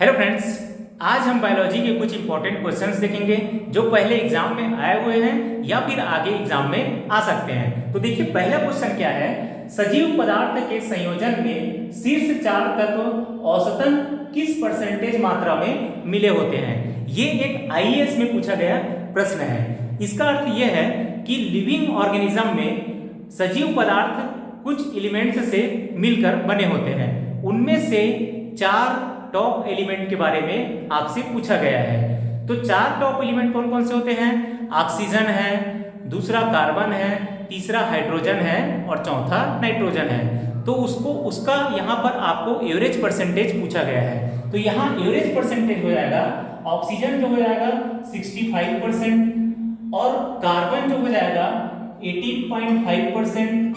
Hello friends, आज हम biology के कुछ इंपॉर्टेंट क्वेश्चंस देखेंगे जो पहले एग्जाम में आए हुए हैं या फिर आगे एग्जाम में आ सकते हैं। तो देखिए पहला क्वेश्चन क्या है, सजीव पदार्थ के संयोजन में शीर्ष चार तत्व औसतन किस परसेंटेज मात्रा में मिले होते हैं। ये एक आईएएस में पूछा गया प्रश्न है। इसका अर्थ यह है कि लिविंग ऑर्गेनिज्म में सजीव पदार्थ कुछ एलिमेंट्स से मिलकर बने होते हैं, उनमें से चार टॉप एलिमेंट के बारे में आपसे पूछा गया है। तो चार टॉप एलिमेंट कौन कौन से होते हैं? ऑक्सीजन है, दूसरा कार्बन है, तीसरा हाइड्रोजन है और चौथा नाइट्रोजन है। तो उसका यहाँ पर आपको एवरेज परसेंटेज पूछा गया है। तो यहाँ एवरेज परसेंटेज हो जाएगा, ऑक्सीजन जो हो जाएगा 65% और कार्बन जो हो जाएगा 18.5%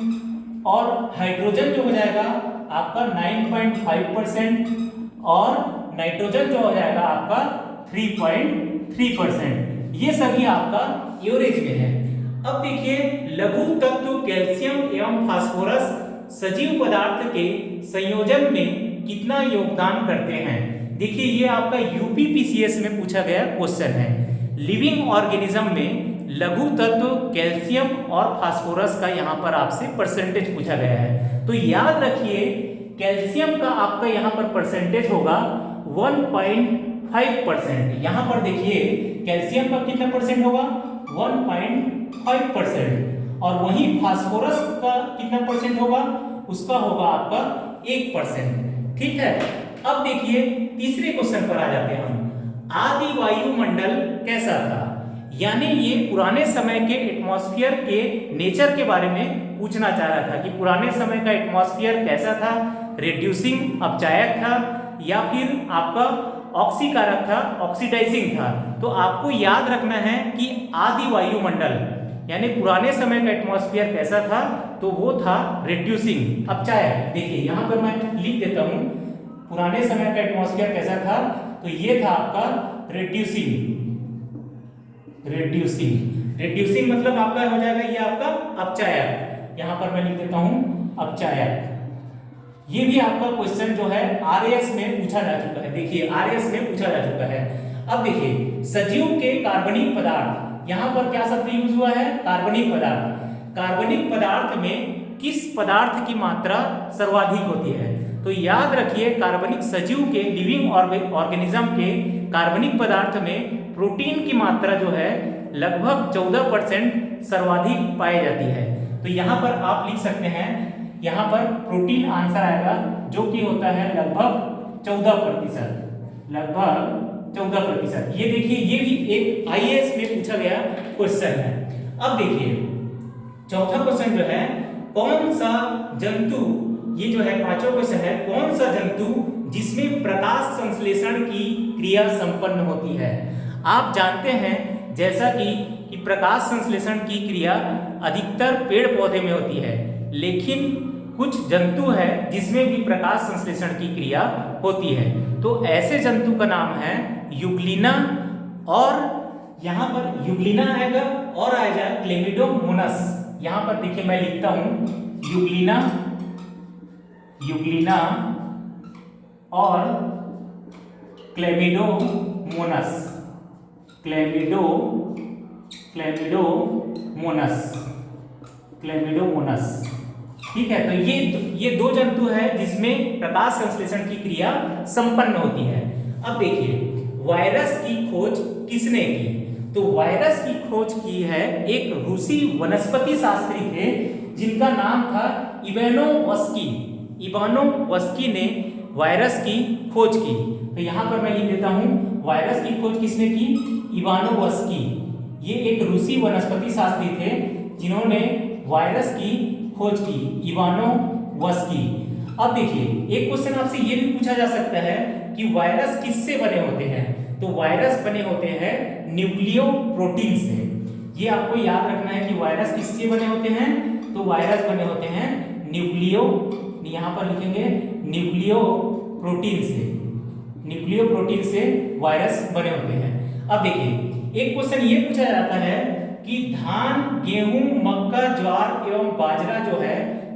और हाइड्रोजन जो हो जाएगा आपका 9.5% और नाइट्रोजन जो हो जाएगा आपका 3.3%। ये सभी आपका एवरेज में है। अब देखिए लघु तत्व कैल्शियम एवं फास्फोरस सजीव पदार्थ के संयोजन में कितना योगदान करते हैं। देखिए ये आपका यूपीपीसीएस में पूछा गया क्वेश्चन है। लिविंग ऑर्गेनिज्म में लघु तत्व कैल्शियम और फास्फोरस का यहाँ पर आपसे परसेंटेज पूछा गया है। तो याद रखिए कैल्शियम का आपका यहाँ पर परसेंटेज होगा 1.5%। यहाँ पर देखिए कैल्शियम का कितना परसेंट होगा 1.5% और वहीं फास्फोरस का कितना परसेंट होगा, उसका होगा आपका 1%। ठीक है। अब देखिए तीसरे क्वेश्चन पर आ जाते हैं हम। आदि वायुमंडल कैसा था, यानी ये पुराने समय के एटमॉस्फेयर के नेचर के बारे में पूछना चाह रहा था कि पुराने समय का एटमॉस्फेयर कैसा था, रेड्यूसिंग अपचायक था या फिर आपका ऑक्सीकारक था, ऑक्सीडाइजिंग था। तो आपको याद रखना है कि आदि वायुमंडल यानी पुराने समय का एटमॉस्फेयर कैसा था, तो वो था रेड्यूसिंग अपचायक। देखिए यहाँ पर मैं लिख देता हूँ पुराने समय का एटमॉस्फेयर कैसा था, तो ये था आपका रेड्यूसिंग मतलब आपका हो जाएगा ये आपका अपचायक। यहां पर मैं लिख देता हूं अपचायक। ये भी आपका क्वेश्चन जो है आरएएस में पूछा जा चुका है। देखिए आरएएस में पूछा जा चुका है। अब देखिए सजीव के कार्बनिक पदार्थ, यहां पर क्या शब्द यूज हुआ है, कार्बनिक पदार्थ। कार्बनिक पदार्थ में किस पदार्थ की मात्रा सर्वाधिक होती है? तो याद रखिए कार्बनिक सजीव के लिविंग ऑर्गेनिज्म के कार्बनिक पदार्थ में प्रोटीन की मात्रा जो है लगभग 14% सर्वाधिक पाई जाती है। तो यहाँ पर आप लिख सकते हैं, यहाँ पर प्रोटीन आंसर आएगा जो कि होता है लगभग 14%। ये देखिए ये भी एक आईएएस में पूछा गया क्वेश्चन है। अब देखिए चौथा क्वेश्चन जो है, कौन सा जंतु, ये जो है पांचवा क्वेश्चन है, कौन सा जंतु जिसमें प्रकाश संश्लेषण की क्रिया संपन्न होती है। आप जानते हैं जैसा कि प्रकाश संश्लेषण की क्रिया अधिकतर पेड़ पौधे में होती है, लेकिन कुछ जंतु है जिसमें भी प्रकाश संश्लेषण की क्रिया होती है। तो ऐसे जंतु का नाम है यूग्लिना, और यहाँ पर यूग्लिना आएगा और आएगा क्लेमिडोमोनस। यहाँ पर देखिए मैं लिखता हूं यूग्लिना और क्लेमिडोमोनस। ठीक है। तो ये दो जंतु है जिसमें प्रकाश संश्लेषण की क्रिया संपन्न होती है। अब देखिए वायरस की खोज किसने की? तो वायरस की खोज की है एक रूसी वनस्पति शास्त्री थे जिनका नाम था इवानोवस्की ने वायरस की खोज की। तो यहाँ पर मैं लिख देता हूँ वायरस की खोज किसने की? इवानोवस्की। ये एक रूसी वनस्पति शास्त्री थे जिन्होंने वायरस की खोज की, इवानोवस्की। अब देखिए एक क्वेश्चन आपसे ये भी पूछा जा सकता है कि वायरस किससे बने होते हैं। तो वायरस बने होते हैं न्यूक्लियोप्रोटीन से। ये आपको याद रखना है कि वायरस किससे बने होते हैं। तो वायरस बने होते हैं यहाँ पर लिखेंगे न्यूक्लियोप्रोटीन से वायरस बने होते हैं। अब देखिए एक क्वेश्चन ये पूछा जाता है कि धान, गेहूं, मक्का, ज्वार एवं बाजरा जो है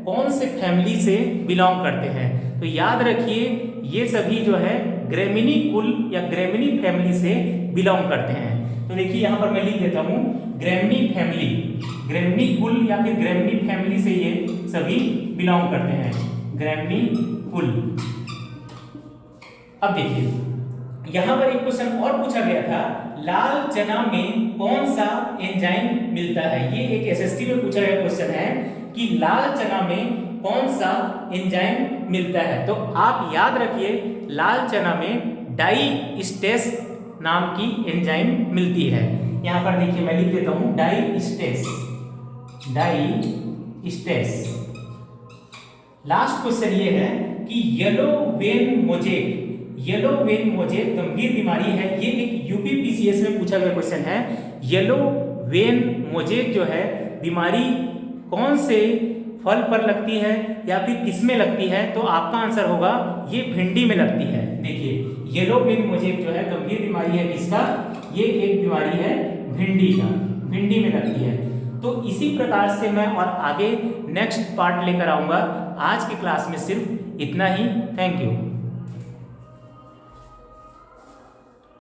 कौन से फैमिली से बिलोंग करते हैं? तो याद रखिए ये सभी जो है ग्रेमिनी कुल या ग्रेमिनी फैमिली से बिलोंग करते हैं। तो देखिए यहाँ पर मैं लिख देता हूँ ग्रेमिनी फैमिली, ग्रेमिनी कुल या फिर ग्रेमिनी फैमिली से ये सभी बिलोंग करते हैं, ग्रेमिनी कुल। अब देखिए यहाँ पर एक क्वेश्चन और पूछा गया था, लाल चना में कौन सा एंजाइम मिलता है? ये एक एसएससी में पूछा गया क्वेश्चन है कि लाल चना में कौन सा एंजाइम मिलता है। तो आप याद रखिए लाल चना में डाइस्टेस नाम की एंजाइम मिलती है। यहाँ पर देखिए मैं लिख देता हूँ डाइस्टेस, डाइस्टेस। लास्ट क्वेश्चन ये है कि yellow vein mosaic, yellow vein mosaic गंभीर बीमारी है। ये एक यूपीपीसीएस में पूछा गया क्वेश्चन है। येलो वेन मोजेक जो है बीमारी कौन से फल पर लगती है या फिर किस में लगती है? तो आपका आंसर होगा ये भिंडी में लगती है। देखिए येलो वेन मोजेक जो है गंभीर बीमारी है किसका? ये एक बीमारी है भिंडी का, भिंडी में लगती है। तो इसी प्रकार से मैं और आगे नेक्स्ट पार्ट लेकर आऊंगा। आज की क्लास में सिर्फ इतना ही। Thank you.